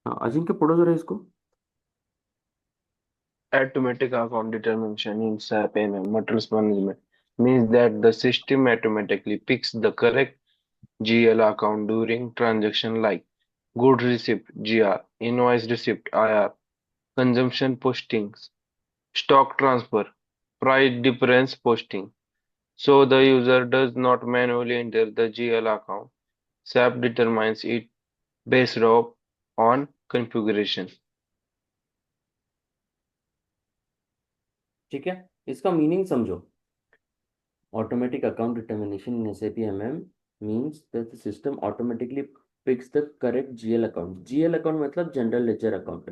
हाँ अजिंक्य पढ़ो जरा इसको। Automatic account determination in SAP MM materials management means that the system automatically picks the correct GL account during transaction like good receipt GR, invoice receipt IR, consumption postings, stock transfer, price difference posting. So the user does not manually enter the GL account. SAP determines it based on configuration. ठीक है, इसका meaning समझो। Automatic account determination in SAP MM means that the system automatically picks the correct GL account. GL account मतलब general ledger account.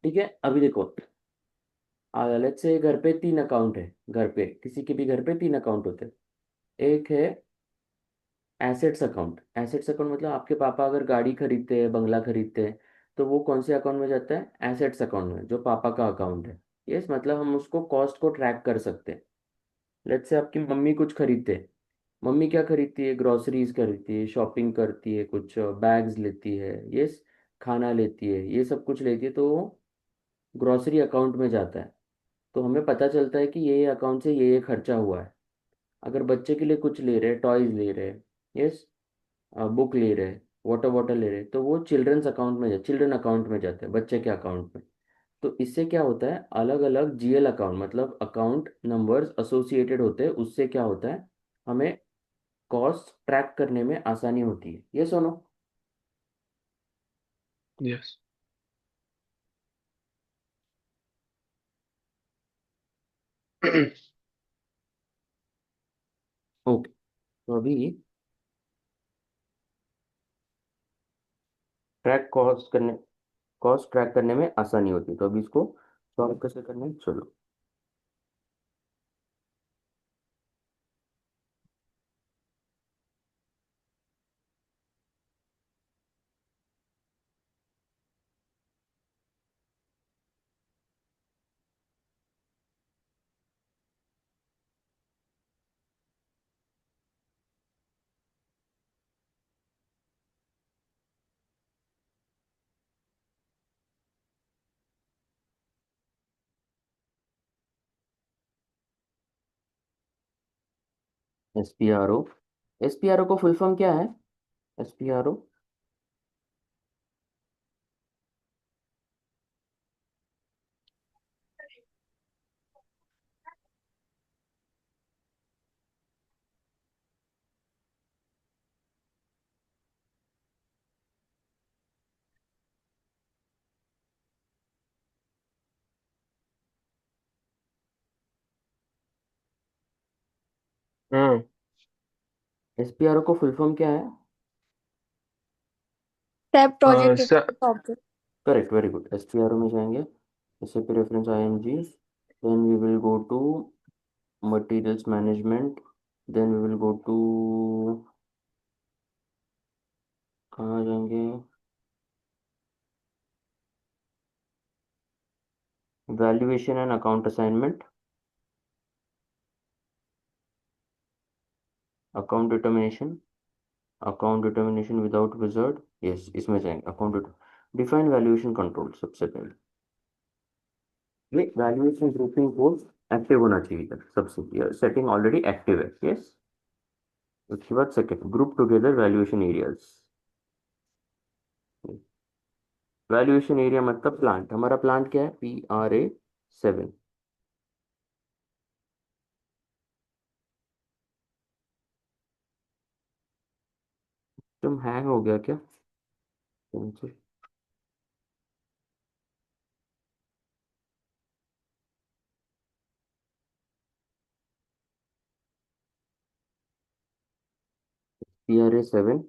ठीक है, अभी देखो, let's say घर पे 3 अकाउंट है। घर पे किसी के भी घर पे 3 अकाउंट होते हैं। एक है एसेट्स अकाउंट। एसेट्स अकाउंट मतलब आपके पापा अगर गाड़ी खरीदते हैं, बंगला खरीदते हैं, तो वो कौन से अकाउंट में जाता है? एसेट्स अकाउंट में, जो पापा का अकाउंट है। यस, मतलब हम उसको कॉस्ट को ट्रैक कर सकते हैं। लेट्स से आपकी मम्मी कुछ खरीदते हैं। मम्मी क्या खरीदती है? ग्रोसरीज खरीदती है, शॉपिंग करती है, कुछ बैग्स लेती है, यस, खाना लेती है, ये सब कुछ लेती है, तो वो ग्रोसरी अकाउंट में जाता है। तो हमें पता चलता है कि ये अकाउंट से ये खर्चा हुआ है। अगर बच्चे के लिए कुछ ले रहे हैं, टॉयज ले रहे हैं, यस, बुक ले रहे हैं, वाटर बॉटल ले रहे हैं, तो वो चिल्ड्रन अकाउंट में जाते हैं, बच्चे के अकाउंट में। तो इससे क्या होता है, अलग अलग जीएल अकाउंट मतलब अकाउंट नंबर्स एसोसिएटेड होते हैं। उससे क्या होता है, हमें कॉस्ट ट्रैक करने में आसानी होती है। ये सुनो। Yes. ओके, तो अभी कॉस्ट ट्रैक करने में आसानी होती है। तो अभी इसको सॉल्व कैसे करना है, चलो। एसपीआरओ। एसपीआरओ को फुल फॉर्म क्या है? एसपीआरओ। हाँ। एसपीआरओ को फुल फॉर्म क्या है? टैब प्रोजेक्ट स, object. Correct, very good. SPRO में जाएंगे, SAP reference IMG, then we will go to materials management, then we will go to, कहाँ जाएंगे, valuation and account assignment, account determination, account determination without wizard, yes, इसमें जाएंगे account define valuation control. सबसे पहले valuation grouping को active होना चाहिए इधर, सबसे सेटिंग ऑलरेडी एक्टिव है, यस। उसके बाद second, group together valuation areas. Valuation area मतलब प्लांट, हमारा प्लांट क्या है? PRA 7। तुम हैंग हो गया क्या? PRA 7,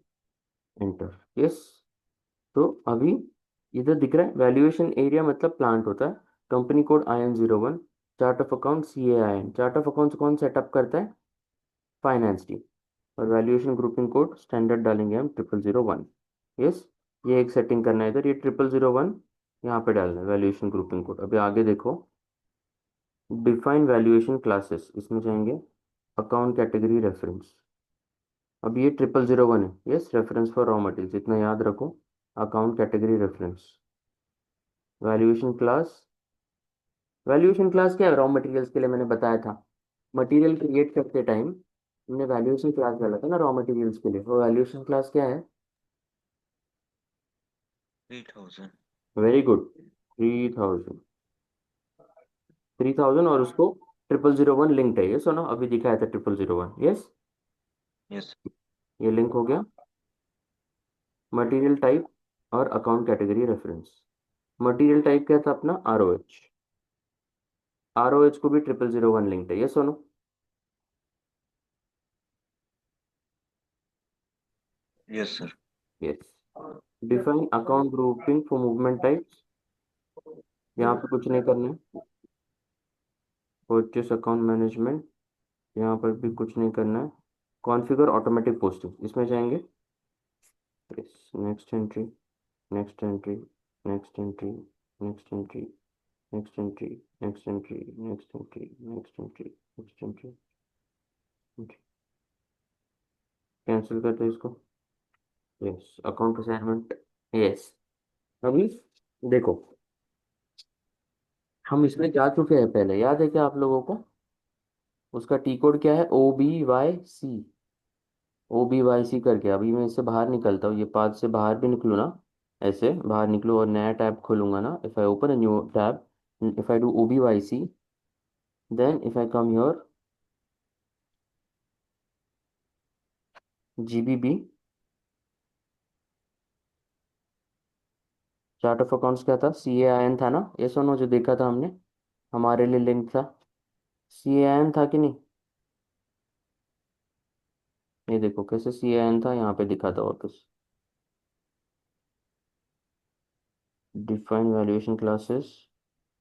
enter, yes. तो अभी इधर दिख रहा है वैल्यूएशन एरिया मतलब प्लांट होता है। Company code IN01, chart of account CAIN। Chart of accounts कौन सेटअप करता है? Finance team. और वैल्यूएशन ग्रुपिंग कोड स्टैंडर्ड डालेंगे हम 0001, यस। ये एक सेटिंग करना है इधर, ये 0001 यहाँ पे डालना है वैल्यूएशन ग्रुपिंग कोड। अभी आगे देखो, डिफाइन वैल्यूएशन क्लासेस, इसमें जाएंगे अकाउंट कैटेगरी रेफरेंस। अब ये 0001 है, yes, reference for raw materials, इतना याद रखो। Account category reference, valuation class, valuation class क्या है? रॉ मटेरियल्स के लिए मैंने बताया था, मटेरियल क्रिएट करते टाइम हमने वैल्यूएशन क्लास डाला था ना रॉ मटेरियल्स के लिए, वो वैल्यूएशन क्लास क्या है? 3000। वेरी गुड, 3000, 3000 और उसको 0001 लिंक्ड है, ये सुनो अभी दिखाया था 0001, यस, यस। ये लिंक हो गया। मटेरियल टाइप और account category reference. Material type क्या था अपना? आरओएच, आरओएच को भी 0001 लिंक्ड है, ये सुनो, yes sir. Yes. Define account grouping for movement types, यहाँ पे कुछ नहीं करना है। परचेस अकाउंट मैनेजमेंट, यहाँ पर भी कुछ नहीं करना है। कॉन्फ़िगर ऑटोमेटिक पोस्टिंग, इसमें जाएंगे, next entry, next entry, next entry, next entry, next entry, next entry, next entry, next entry, next entry, cancel करते हैं इसको, यस। Account assignment, yes. अभी देखो, हम इसमें जा चुके हैं पहले, याद है क्या आप लोगों को? उसका टी कोड क्या है? OBYC, OBYC करके। अभी मैं इससे बाहर निकलता हूँ, ये पाथ से बाहर भी निकलूँ ना, ऐसे बाहर निकलूँ और नया टैब खोलूंगा ना, if I open a new tab, if I do OBYC, then if I come your GBB, chart of accounts क्या था? CAIN था ना, ये सुनो जो देखा था हमने, हमारे लिए लिंक था, CAIN था कि नहीं? ये देखो कैसे CAIN था, यहाँ पे दिखा था वापस। Define valuation classes,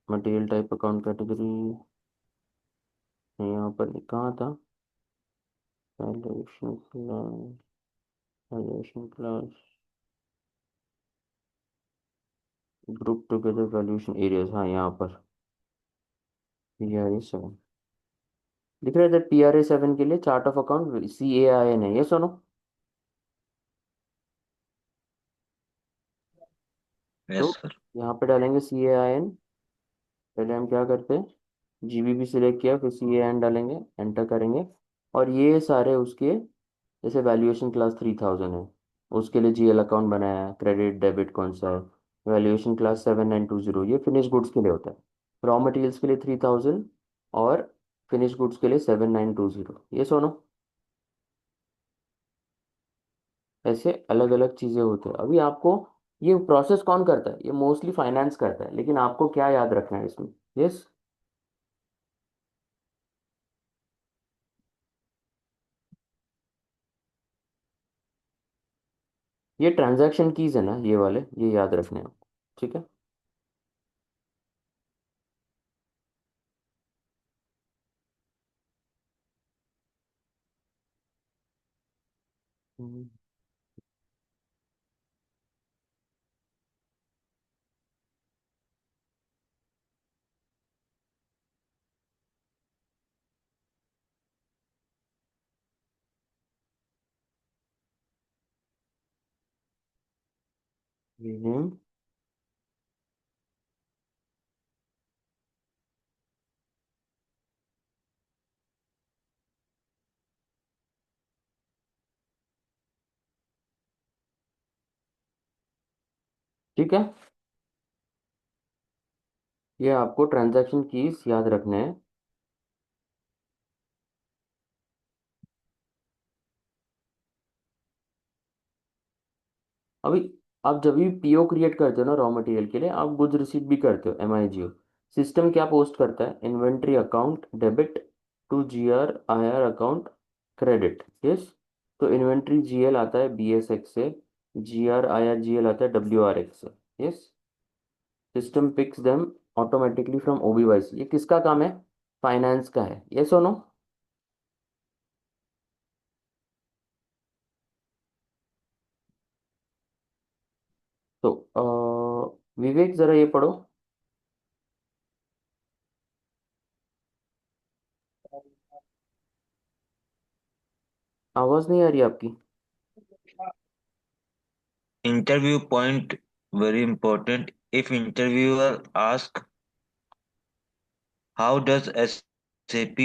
material type account category, यहाँ पर कहाँ था? Valuation class, valuation class, group together valuation areas, हाँ यहाँ पर PRA 7 दिख रहा है। PRA 7 के लिए चार्ट ऑफ अकाउंट CAIN है, ये सुनो, यस तो सर। यहाँ पे डालेंगे CAIN। पहले हम क्या करते हैं, GBB सिलेक्ट किया, फिर CAIN डालेंगे, एंटर करेंगे, और ये सारे उसके, जैसे वैल्यूएशन क्लास 3000 है, उसके लिए GL अकाउंट बनाया है, क्रेडिट डेबिट कौन सा है, वैल्यूएशन क्लास 7920, ये फिनिश गुड्स के लिए होता है, रॉ मटेरियल्स के लिए 3000 और फिनिश गुड्स के लिए 7920, ये सुनो, ऐसे अलग अलग चीज़ें होते हैं। अभी आपको ये प्रोसेस कौन करता है? ये मोस्टली फाइनेंस करता है, लेकिन आपको क्या याद रखना है इसमें? यस, ये ट्रांजैक्शन कीज है ना, ये वाले, ये याद रखने हैं आपको, ठीक है। नेम, ठीक है, ये आपको ट्रांजैक्शन कीज याद रखने हैं। अभी आप जब भी PO क्रिएट करते हो ना रॉ मटेरियल के लिए, आप गुड्स रिसीट भी करते हो, MIGO। सिस्टम क्या पोस्ट करता है? Inventory account debit to GRIR account credit, yes. तो इन्वेंट्री GL आता है BSX से, GRIR GL आता है WRX से, yes. System picks them automatically from OBYC, ये किसका काम है? फाइनेंस का है, ये सुनो। तो विवेक जरा ये पढ़ो, आवाज नहीं आ रही आपकी। Interview point very important. If interviewer ask, how does SAP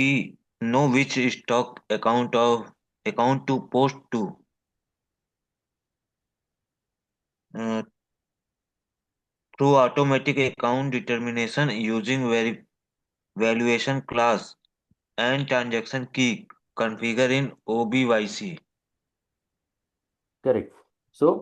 know which stock account to post to? Uh, Through automatic account determination using valuation class and transaction key configure in OBYC. Correct. So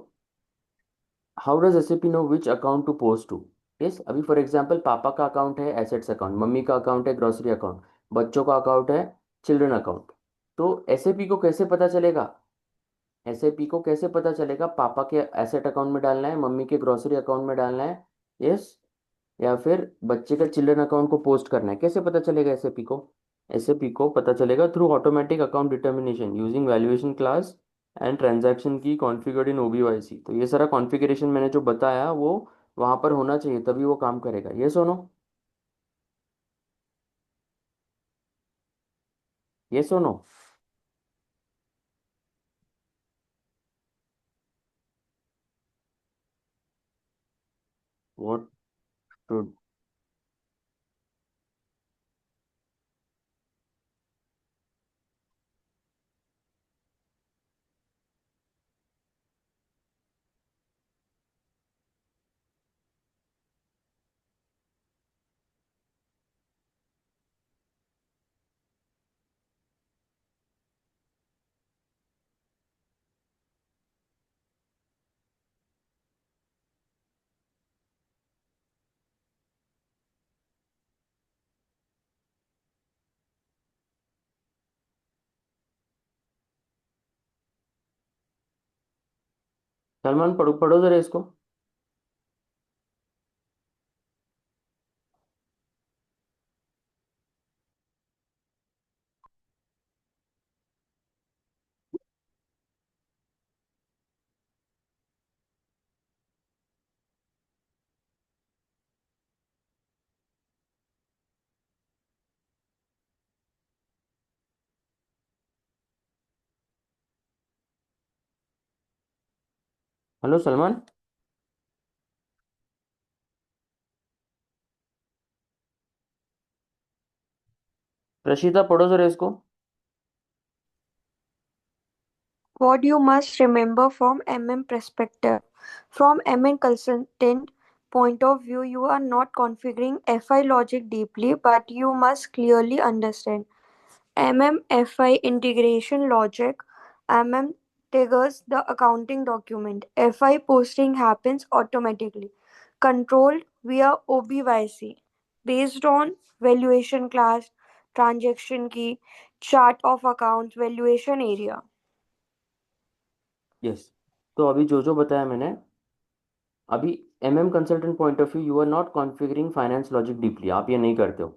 how does SAP know which account to post to? Yes, अभी for example पापा का account है assets account, मम्मी का account है grocery account, बच्चों का account है चिल्ड्रन अकाउंट. तो एसएपी को कैसे पता चलेगा? एसएपी को कैसे पता चलेगा पापा के एसेट अकाउंट में डालना है, मम्मी के ग्रोसरी अकाउंट में डालना है, यस, या फिर बच्चे का चिल्ड्रन अकाउंट को पोस्ट करना है? कैसे पता चलेगा एसएपी को? एसएपी को पता चलेगा through automatic account determination using valuation class and transaction की कॉन्फ़िगर्ड इन ओबीवाईसी. तो ये सारा कॉन्फ़िगरेशन मैंने जो बताया वो वहां पर होना चाहिए, तभी वो काम करेगा. ये सुनो, ये सुनो. व्हाट शुड सलमान पढ़ो पढ़ो जरा इसको. हेलो सलमान. रशीदा पढ़ो जरा इसको. What you must remember from MM perspective. From MM consultant point of view, you are not configuring FI logic deeply, but you must clearly understand MMFI integration logic. MM triggers the accounting document. FI posting happens automatically, controlled via OBYC, based on valuation class, transaction key, chart of accounts, valuation area. Yes. तो अभी जो जो बताया मैंने, अभी MM consultant point of view you are not configuring finance logic deeply, आप ये नहीं करते हो,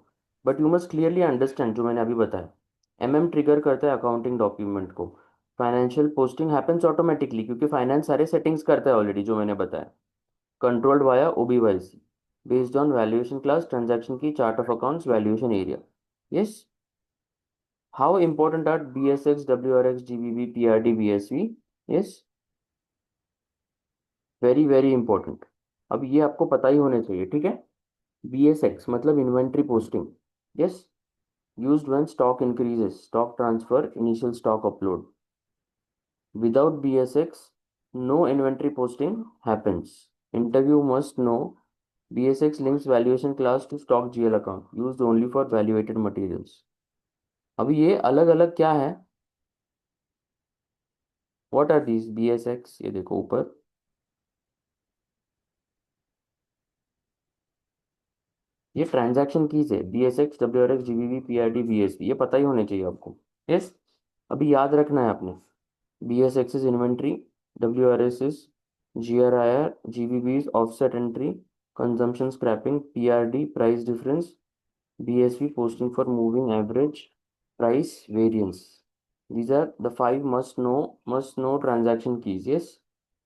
but you must clearly understand जो मैंने अभी बताया. एमएम ट्रिगर करता है अकाउंटिंग डॉक्यूमेंट को. फाइनेंशियल पोस्टिंग हैपेंस ऑटोमेटिकली क्योंकि फाइनेंस सारे सेटिंग्स करता है ऑलरेडी जो मैंने बताया. Controlled via OBYC, based on valuation class, transaction की, chart of accounts, valuation area. Yes. How important are BSX, WRX, GBV, PRD, BSV? Yes, very very important. अब ये आपको पता ही होने चाहिए, ठीक है. BSX मतलब inventory posting. Yes, used when stock increases, stock transfer, initial stock upload. Without BSX, no inventory posting happens. Interview must know BSX links valuation class to stock GL account, used only for valuated materials. अभी ये अलग अलग क्या है? What are these BSX? ये देखो ऊपर, ये ट्रांजैक्शन कीज है. BSX, WRX, GBV, PRD, BSV, ये पता ही होने चाहिए आपको. यस. अभी याद रखना है आपने. BSX is inventory, WRS is GRIR, GBB is offset entry, consumption scrapping, PRD price difference, BSV posting for moving average price variance. These are the five must know transaction keys. Yes.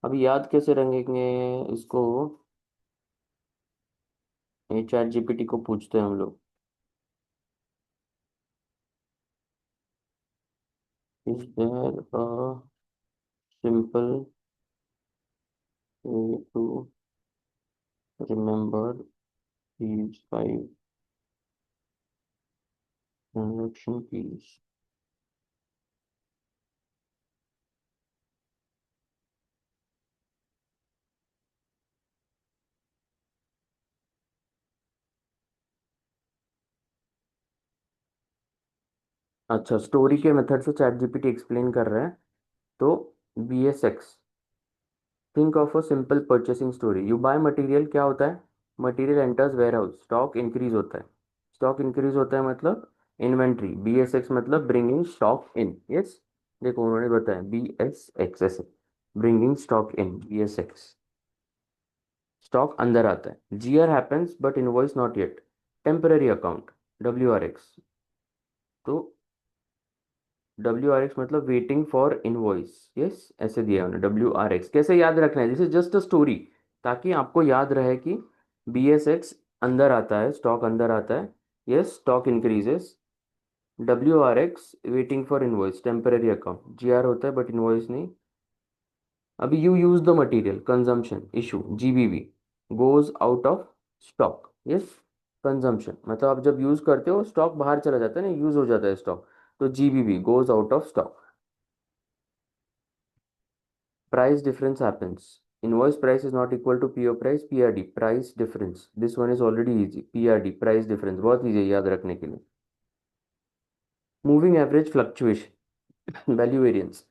अभी याद कैसे रखेंगे इसको? ये chat GPT को पूछते हैं हम लोग. Is there a simple way to remember these 5 transaction keys. अच्छा, स्टोरी के मेथड से चैट जीपीटी एक्सप्लेन कर रहा है। तो BSX, think of a simple purchasing story. You buy material, क्या होता है? Material enters warehouse, stock increase होता है। स्टॉक इंक्रीज होता है मतलब इन्वेंट्री। BSX मतलब ब्रिंगिंग स्टॉक इन। यस, देखो उन्होंने बताया BSX ऐसे, bringing stock in, BSX। Stock अंदर आता है। GR happens but invoice not yet, temporary account, WRX। तो WRX मतलब वेटिंग फॉर इनवॉइस। यस, ऐसे दिया है उन्होंने, WRX। कैसे याद रखना है? This is just a story, ताकि आपको याद रहे कि BSX अंदर आता है, स्टॉक अंदर आता है। Yes, stock increases. WRX waiting for invoice, temporary account. GR होता है बट इनवॉइस नहीं। अभी you use the material, consumption issue, GBV, goes out of stock. Yes, consumption मतलब आप जब यूज करते हो स्टॉक बाहर चला जाता है ना, यूज हो जाता है स्टॉक। तो GBV goes out of stock. Price difference happens. Invoice price is not equal to PO price, PRD, price difference. This one is already easy. PRD, price difference, बहुत easy है याद रखने के लिए। Moving average fluctuation, value variance,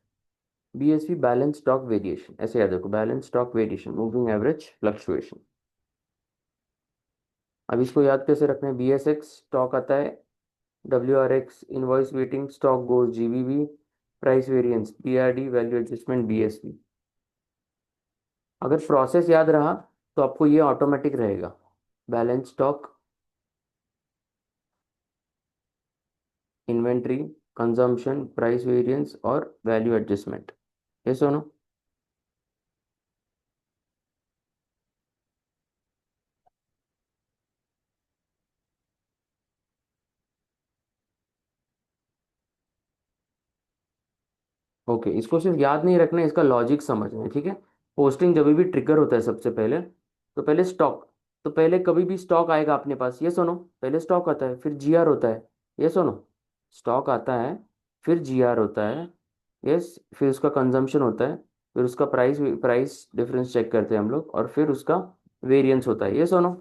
BSV, balance stock variation। ऐसे याद रखो, balance stock variation, moving average fluctuation। अब इसको याद कैसे रखना है? BSX स्टॉक आता है, WRX invoice waiting, stock goes GBV, price variance PRD, value adjustment BSV। अगर प्रोसेस याद रहा तो आपको ये ऑटोमेटिक रहेगा। Balance stock, inventory, consumption, price variance और वैल्यू एडजस्टमेंट। ये सुनो। ओके, इसको सिर्फ याद नहीं रखना है, इसका लॉजिक समझना है, ठीक है? पोस्टिंग जब भी ट्रिगर होता है सबसे पहले, तो पहले स्टॉक, तो पहले कभी भी स्टॉक आएगा अपने पास, ये सुनो, पहले स्टॉक आता है फिर GR होता है। ये सुनो, स्टॉक आता है फिर GR होता है। यस, फिर उसका कंजम्पशन होता है, फिर उसका प्राइस प्राइस डिफरेंस चेक करते हैं हम लोग, और फिर उसका वेरिएंस होता है। ये सुनो,